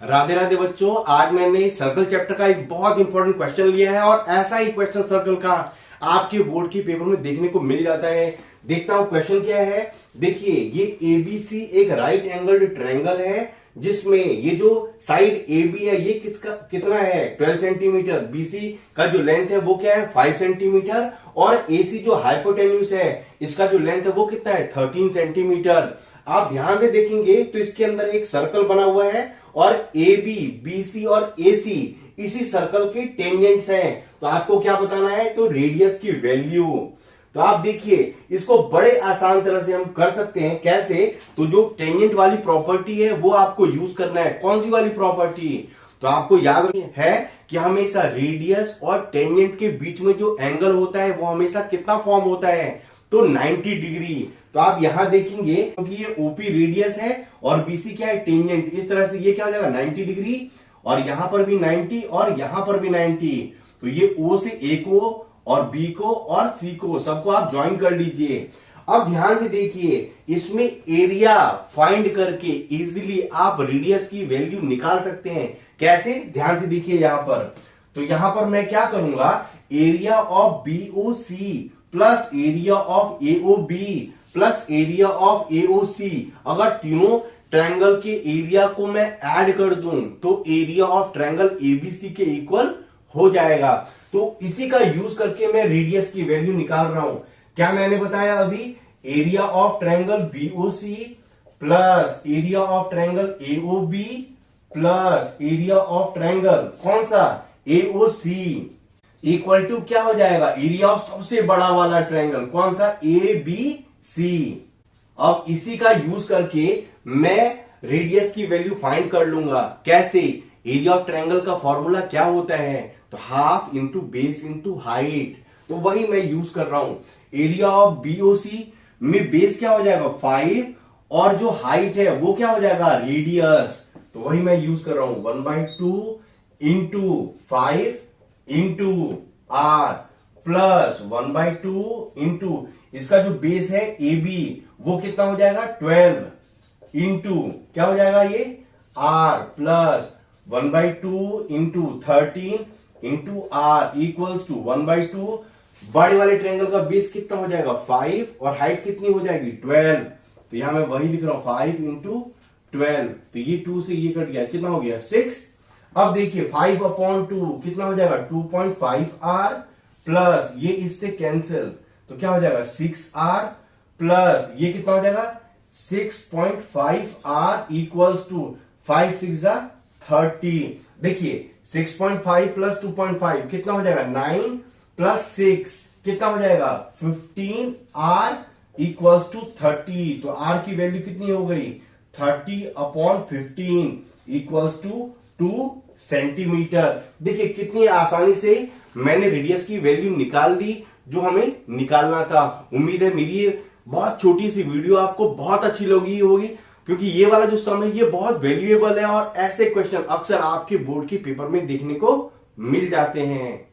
राधे राधे बच्चों, आज मैंने सर्कल चैप्टर का एक बहुत इंपॉर्टेंट क्वेश्चन लिया है और ऐसा ही क्वेश्चन सर्कल का आपके बोर्ड के पेपर में देखने को मिल जाता है। देखता हूं क्वेश्चन क्या है। देखिए, ये एबीसी एक राइट एंगल्ड ट्रायंगल है जिसमें ये जो साइड AB है ये कितना है 12 सेंटीमीटर। बीसी का जो लेंथ है वो क्या है 5 सेंटीमीटर और AC जो हाइपोटेन्यूज है इसका जो लेंथ है वो कितना है 13 सेंटीमीटर। आप ध्यान से देखेंगे तो इसके अंदर एक सर्कल बना हुआ है और AB, BC और AC इसी सर्कल के टेंजेंट्स हैं। तो आपको क्या बताना है, तो रेडियस की वैल्यू। तो आप देखिए इसको बड़े आसान तरह से हम कर सकते हैं। कैसे, तो जो टेंजेंट वाली प्रॉपर्टी है वो आपको यूज करना है। कौन सी वाली प्रॉपर्टी, तो आपको याद है कि हमेशा रेडियस और टेंजेंट के बीच में जो एंगल होता है वो हमेशा कितना फॉर्म होता है, तो 90 डिग्री। तो आप यहां देखेंगे क्योंकि ये ओपी रेडियस है और बीसी क्या है टेंजेंट, इस तरह से ये क्या हो जाएगा 90 डिग्री और यहां पर भी 90 और यहां पर भी 90। तो ये O से A को और B को और C को सबको आप ज्वाइन कर लीजिए। अब ध्यान से देखिए, इसमें एरिया फाइंड करके इजीली आप रेडियस की वैल्यू निकाल सकते हैं। कैसे, ध्यान से देखिए यहां पर। तो यहां पर मैं क्या करूंगा, area of BOC plus area of AOB plus area of AOC, अगर तीनों ट्रायंगल के एरिया को मैं ऐड कर दूं तो एरिया ऑफ ट्रायंगल ABC के इक्वल हो जाएगा। तो इसी का यूज करके मैं रेडियस की वैल्यू निकाल रहा हूं। क्या मैंने बताया अभी, area of triangle BOC plus area of triangle AOB plus area of triangle कौन सा AOC इक्वल टू क्या हो जाएगा, एरिया ऑफ सबसे बड़ा वाला ट्रायंगल कौन सा ABC। अब इसी का यूज करके मैं रेडियस की वैल्यू फाइंड कर लूंगा। कैसे, एरिया ऑफ ट्रायंगल का फॉर्मूला क्या होता है, तो half into base into height. तो वही मैं यूज कर रहा हूं। एरिया ऑफ BOC में बेस क्या हो जाएगा 5 और जो हाइट है वो क्या हो जाएगा रेडियस। तो वही मैं यूज कर रहा हूं 1/2 into 5 into R plus 1/2 into इसका जो बेस है AB वो कितना हो जाएगा 12 इंटू क्या हो जाएगा ये R plus 1/2 into 13 into R equals to 1/2। बड़े वाले ट्रायंगल का बेस कितना हो जाएगा 5 और हाइट कितनी हो जाएगी 12। तो यहां मैं वही लिख रहा हूं 5 इंटू 12। तो ये 2 से ये कट गया, कितना हो गया 6। अब देखिए 5/2 कितना हो जाएगा 2.5R प्लस ये इससे कैंसिल तो क्या हो जाएगा 6R प्लस ये कितना हो जाएगा 6.5R इक्वल्स टू 5 6 30। देखिए 6.5 प्लस 2.5 कितना हो जाएगा 9 प्लस 6 कितना हो जाएगा 15R इक्वल्स टू 30। तो R की वैल्यू कितनी हो गई 30/15 इक्वल्स टू 2 सेंटीमीटर। देखिए कितनी आसानी से मैंने रेडियस की वैल्यू निकाल दी जो हमें निकालना था। उम्मीद है मेरी ये बहुत छोटी सी वीडियो आपको बहुत अच्छी लगी होगी, क्योंकि ये वाला जो सम है ये बहुत वैल्यूएबल है और ऐसे क्वेश्चन अक्सर आपके बोर्ड के पेपर में देखने को मिल जाते हैं।